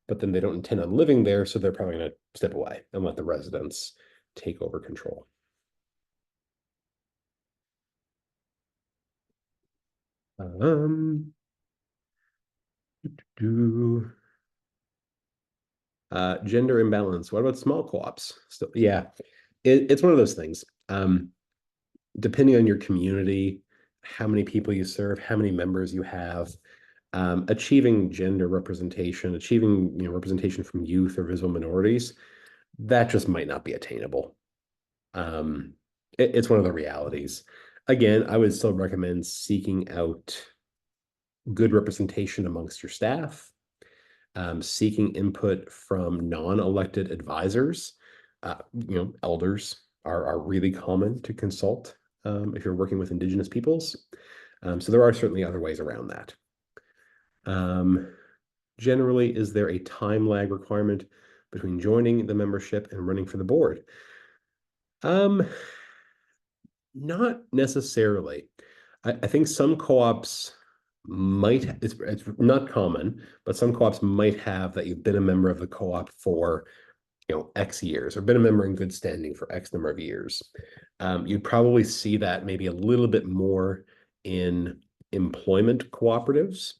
but then they don't intend on living there, so they're probably going to step away and let the residents take over control. Gender imbalance. What about small co-ops? So yeah, it's one of those things. Depending on your community, how many people you serve, how many members you have, achieving gender representation, achieving representation from youth or visible minorities, that just might not be attainable. It's one of the realities. Again, I would still recommend seeking out good representation amongst your staff, seeking input from non-elected advisors. Elders are really common to consult if you're working with Indigenous peoples. So there are certainly other ways around that. Generally, is there a time lag requirement between joining the membership and running for the board? Not necessarily. I think some co-ops might, it's not common, but some co-ops might have that you've been a member of the co-op for X years, or been a member in good standing for X number of years. You'd probably see that maybe a little bit more in employment cooperatives,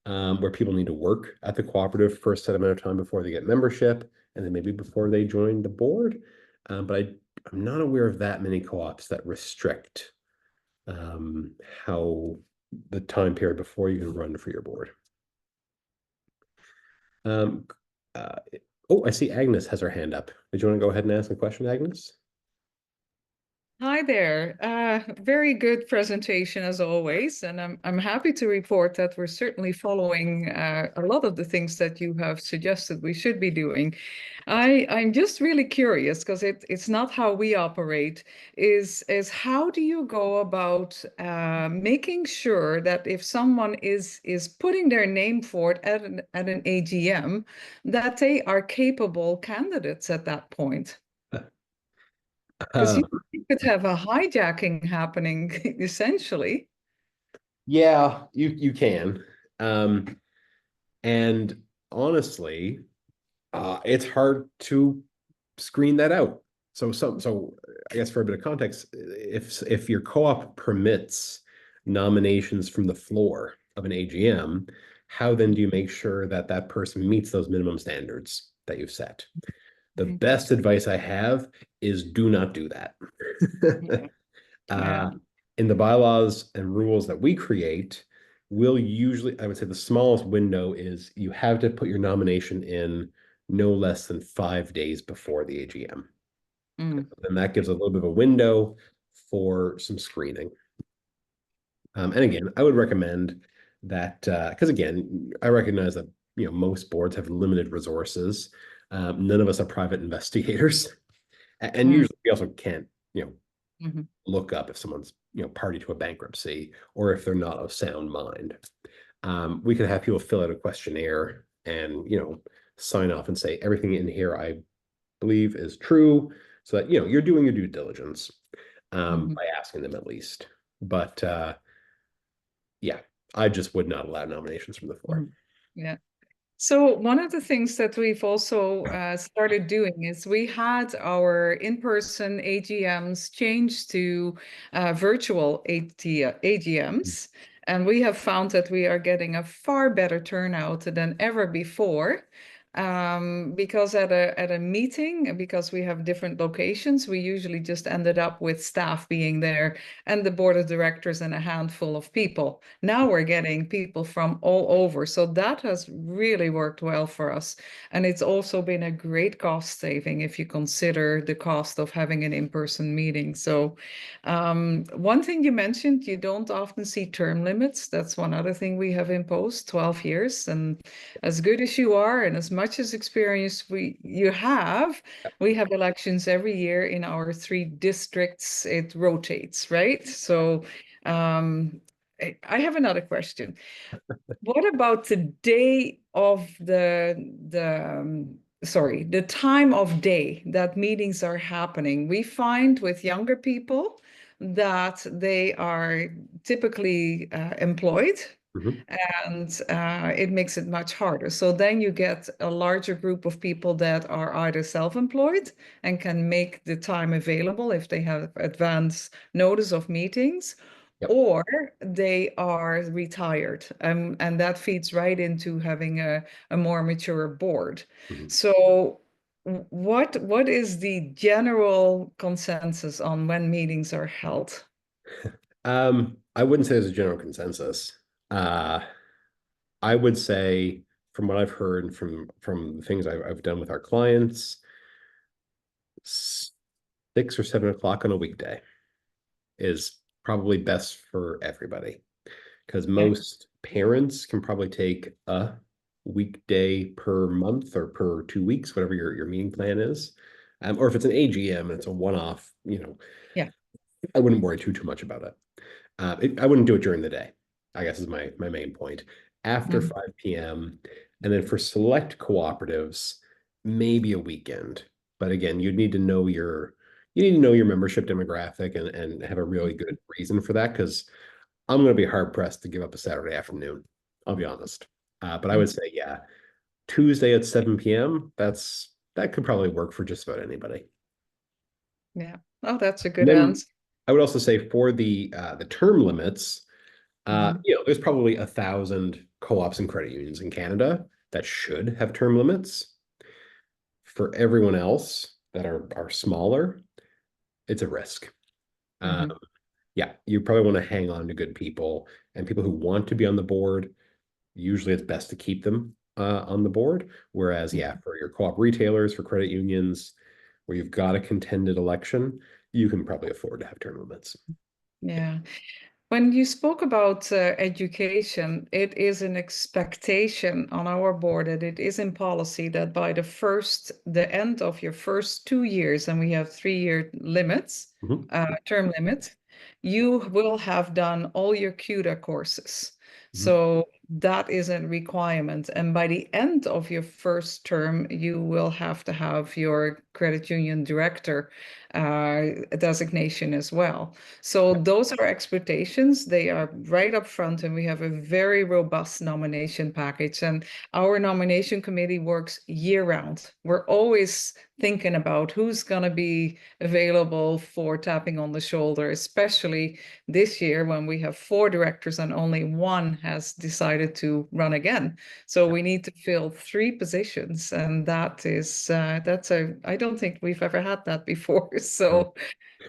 where people need to work at the cooperative for a set amount of time before they get membership, and then maybe before they join the board. But I'm not aware of that many co-ops that restrict how the time period before you can run for your board. Oh, I see Agnes has her hand up. Did you want to go ahead and ask a question, Agnes? Hi there. Very good presentation as always, and I'm happy to report that we're certainly following a lot of the things that you have suggested we should be doing. I'm just really curious because it's not how we operate. Is how do you go about making sure that if someone is putting their name forward at an AGM, that they are capable candidates at that point? Because Uh, you could have a hijacking happening essentially. yeah, you can. And honestly, it's hard to screen that out. So I guess for a bit of context, if your co-op permits nominations from the floor of an AGM, how then do you make sure that that person meets those minimum standards that you've set? The best advice I have is do not do that. Yeah. In the bylaws and rules that we create, we'll usually, I would say the smallest window is you have to put your nomination in no less than 5 days before the AGM. Mm. And that gives a little bit of a window for some screening. And again, I would recommend that because again, I recognize that most boards have limited resources. None of us are private investigators, and Mm, usually we also can't mhm, look up if someone's party to a bankruptcy or if they're not of sound mind. We could have people fill out a questionnaire and sign off and say everything in here I believe is true, so that you're doing your due diligence mhm, by asking them at least. But yeah, I just would not allow nominations from the floor. mhm. Yeah. So one of the things that we've also started doing is we had our in-person AGMs changed to virtual AGMs, and we have found that we are getting a far better turnout than ever before. Because at a meeting, because we have different locations, we usually just ended up with staff being there and the board of directors and a handful of people. Now we're getting people from all over. So that has really worked well for us. And it's also been a great cost saving if you consider the cost of having an in-person meeting. So one thing you mentioned, you don't often see term limits. That's one other thing we have imposed, 12 years. And as good as you are and as much as experience you have, we have elections every year in our 3 districts. It rotates, right? So I have another question. What about the day of the time of day that meetings are happening? We find with younger people that they are typically employed, Mhm. and it makes it much harder. So then you get a larger group of people that are either self-employed and can make the time available if they have advance notice of meetings, Yep. or they are retired. And that feeds right into having a more mature board. Mhm. So what is the general consensus on when meetings are held? I wouldn't say there's a general consensus. Uh, I would say, from what I've heard and from the things I've done with our clients, 6 or 7 o'clock on a weekday is probably best for everybody because Yeah. most parents can probably take a weekday per month or per 2 weeks, whatever your meeting plan is. Or if it's an AGM and it's a one-off, Yeah. I wouldn't worry too much about it. I wouldn't do it during the day, I guess is my main point. After Mhm. 5 p.m. And then for select cooperatives, maybe a weekend. But again, you need to know your membership demographic and have a really good reason for that because I'm going to be hard pressed to give up a Saturday afternoon. I'll be honest. But I would say, yeah, Tuesday at 7 p.m. That could probably work for just about anybody. Yeah. Oh, that's a And good then answer. I would also say for the term limits, Mhm. there's probably 1,000 co-ops and credit unions in Canada that should have term limits. For everyone else that are smaller, it's a risk. Um, Mhm. yeah, you probably want to hang on to good people and people who want to be on the board. Usually, it's best to keep them on the board. Whereas, yeah, Mhm. for your co-op retailers, for credit unions, where you've got a contended election, you can probably afford to have term limits. Yeah. When you spoke about education, it is an expectation on our board that it is in policy that by the end of your first 2 years, and we have 3-year limits, Mhm. term limit, you will have done all your CUDA courses. Mhm. So that is a requirement. And by the end of your first term, you will have to have your credit union director designation as well. So those are expectations. They are right up front, and we have a very robust nomination package. And our nomination committee works year round. We're always thinking about who's going to be available for tapping on the shoulder, especially this year when we have 4 directors and only one has decided to run again. So we need to fill 3 positions, and I don't think we've ever had that before. So Well,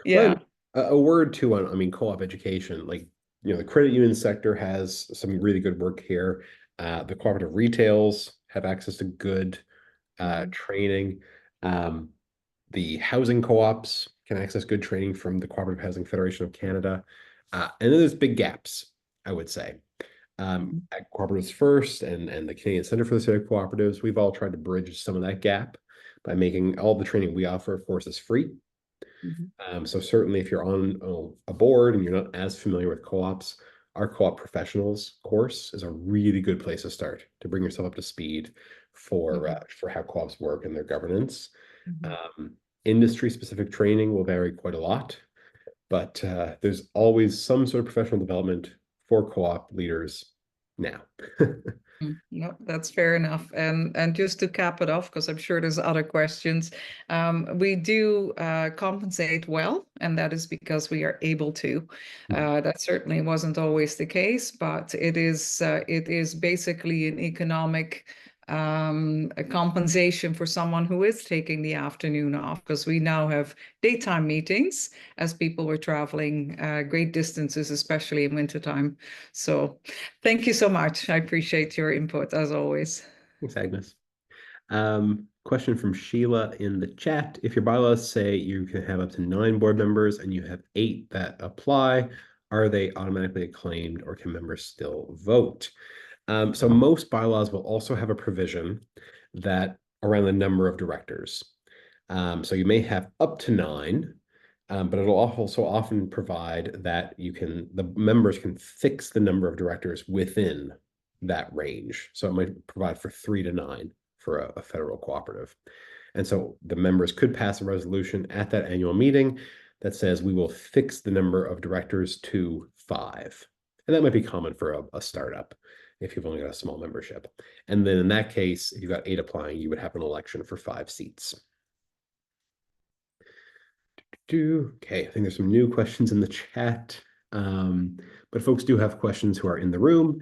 yeah. a word too on, co-op education. Like, the credit union sector has some really good work here. The cooperative retails have access to good Mhm. training. Um, the housing co-ops can access good training from the Cooperative Housing Federation of Canada. And then there's big gaps. I would say. At Cooperatives First and the Canadian Center for the Study of Cooperatives, we've all tried to bridge some of that gap by making all the training we offer, of course, is free. So certainly if you're on a board and you're not as familiar with co-ops, our co-op professionals course is a really good place to start to bring yourself up to speed for how co-ops work and their governance. Industry specific training will vary quite a lot, but there's always some sort of professional development for co-op leaders now. No, that's fair enough. And just to cap it off, because I'm sure there's other questions, we do compensate well, and that is because we are able to. That certainly wasn't always the case, but it is basically an economic a compensation for someone who is taking the afternoon off, because we now have daytime meetings as people were traveling great distances, especially in wintertime. So thank you so much. I appreciate your input as always. Thanks, Agnes. Question from Sheila in the chat. If your bylaws say you can have up to 9 board members and you have 8 that apply, are they automatically acclaimed or can members still vote? So most bylaws will also have a provision that around the number of directors. So you may have up to 9, but it'll also often provide that the members can fix the number of directors within that range. So it might provide for 3 to 9 for a federal cooperative. And so the members could pass a resolution at that annual meeting that says we will fix the number of directors to 5. And that might be common for a startup if you've only got a small membership. And then in that case, if you've got 8 applying, you would have an election for 5 seats. Okay, I think there's some new questions in the chat. But folks do have questions who are in the room.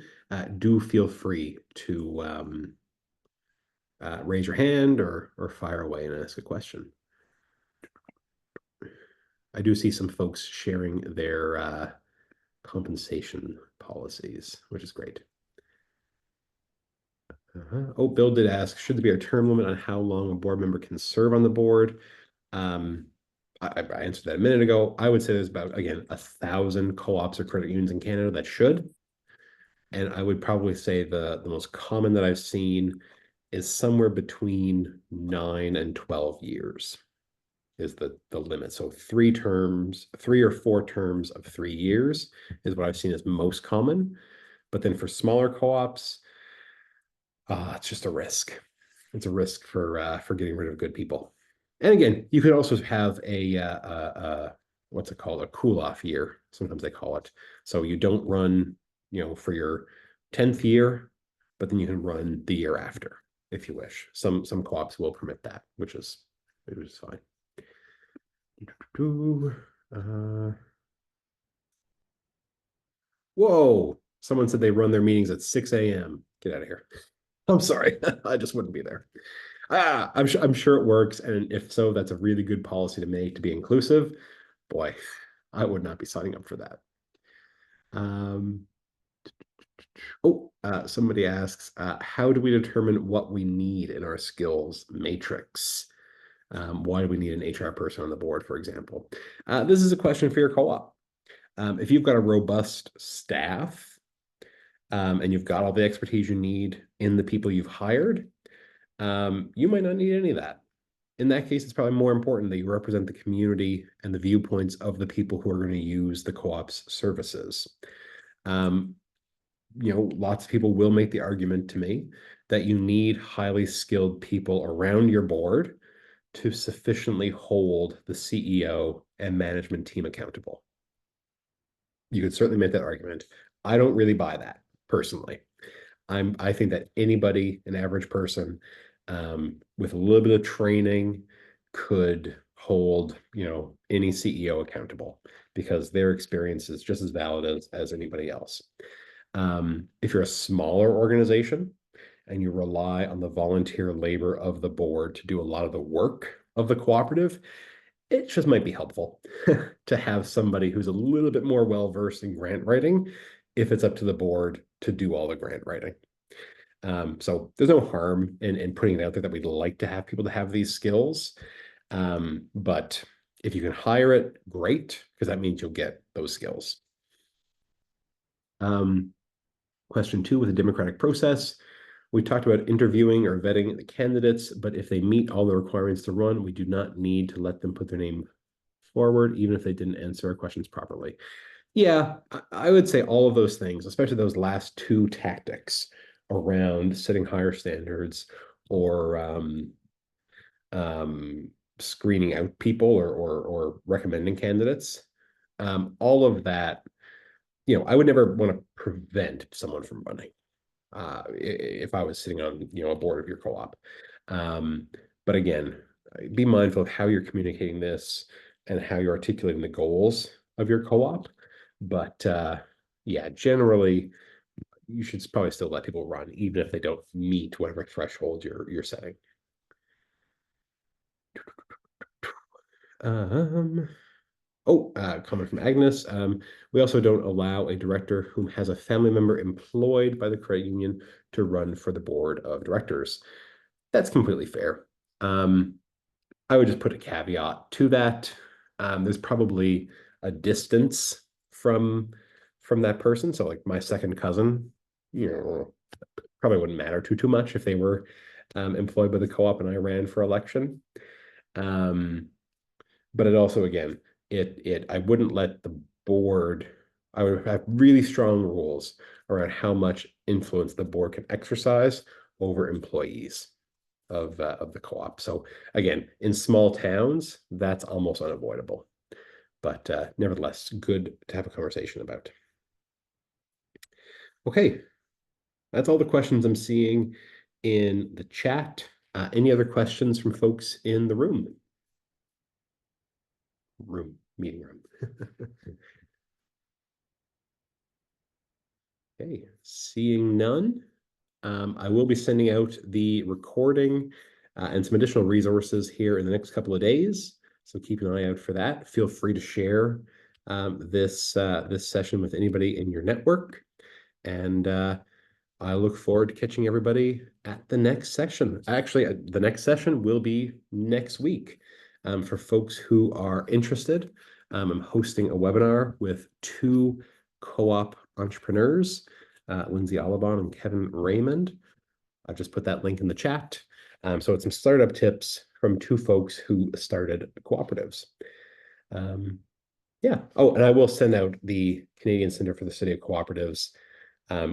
Do feel free to raise your hand or fire away and ask a question. I do see some folks sharing their compensation policies, which is great. Oh, Bill did ask, should there be a term limit on how long a board member can serve on the board? I answered that a minute ago. I would say there's about, again, 1,000 co-ops or credit unions in Canada that should. And I would probably say the most common that I've seen is somewhere between 9 and 12 years is the limit. So 3 or 4 terms of 3 years is what I've seen as most common. But then for smaller co-ops, it's just a risk. It's a risk for getting rid of good people. And again, you could also have a what's it called? A cool-off year. Sometimes they call it. So you don't run, for your 10th year, but then you can run the year after if you wish. Some co-ops will permit that, which is fine. Whoa! Someone said they run their meetings at 6 a.m. Get out of here. I'm sorry. I just wouldn't be there. I'm sure it works, and if so, that's a really good policy to make to be inclusive. Boy, I would not be signing up for that. Somebody asks, how do we determine what we need in our skills matrix? Why do we need an HR person on the board, for example? This is a question for your co-op. If you've got a robust staff, and you've got all the expertise you need in the people you've hired, you might not need any of that. In that case, it's probably more important that you represent the community and the viewpoints of the people who are going to use the co-op's services. Lots of people will make the argument to me that you need highly skilled people around your board to sufficiently hold the CEO and management team accountable. You could certainly make that argument. I don't really buy that personally. I think that anybody, an average person, with a little bit of training could hold, any CEO accountable because their experience is just as valid as anybody else. If you're a smaller organization and you rely on the volunteer labor of the board to do a lot of the work of the cooperative, it just might be helpful to have somebody who's a little bit more well-versed in grant writing if it's up to the board to do all the grant writing. So there's no harm in putting it out there that we'd like to have people to have these skills. But if you can hire it, great, because that means you'll get those skills. Question 2, with the democratic process, we talked about interviewing or vetting the candidates, but if they meet all the requirements to run, we do not need to let them put their name forward, even if they didn't answer our questions properly. Yeah, I would say all of those things, especially those last two tactics around setting higher standards or screening out people or recommending candidates. All of that, I would never want to prevent someone from running if I was sitting on, a board of your co-op. But again, be mindful of how you're communicating this and how you're articulating the goals of your co-op. But yeah, generally, you should probably still let people run, even if they don't meet whatever threshold you're setting. Comment from Agnes. We also don't allow a director who has a family member employed by the credit union to run for the board of directors. That's completely fair. I would just put a caveat to that. There's probably a distance from that person. So like my second cousin, probably wouldn't matter too much if they were employed by the co-op and I ran for election. But it also, again, I wouldn't let the board, I would have really strong rules around how much influence the board can exercise over employees of the co-op. So again, in small towns, that's almost unavoidable. But nevertheless, good to have a conversation about. Okay, that's all the questions I'm seeing in the chat. Any other questions from folks in the meeting room? Okay, seeing none. I will be sending out the recording and some additional resources here in the next couple of days. So keep an eye out for that. Feel free to share this session with anybody in your network. And I look forward to catching everybody at the next session. Actually, the next session will be next week. For folks who are interested, I'm hosting a webinar with two co-op entrepreneurs, Lindsay Alabon and Kevin Raymond. I've just put that link in the chat. So it's some startup tips from two folks who started cooperatives. Yeah. Oh, and I will send out the Canadian Center for the Study of Cooperatives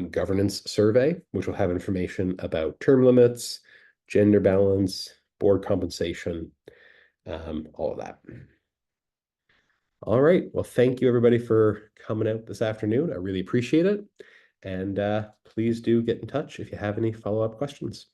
governance survey, which will have information about term limits, gender balance, board compensation, all of that. All right. Well, thank you everybody for coming out this afternoon. I really appreciate it. And please do get in touch if you have any follow-up questions.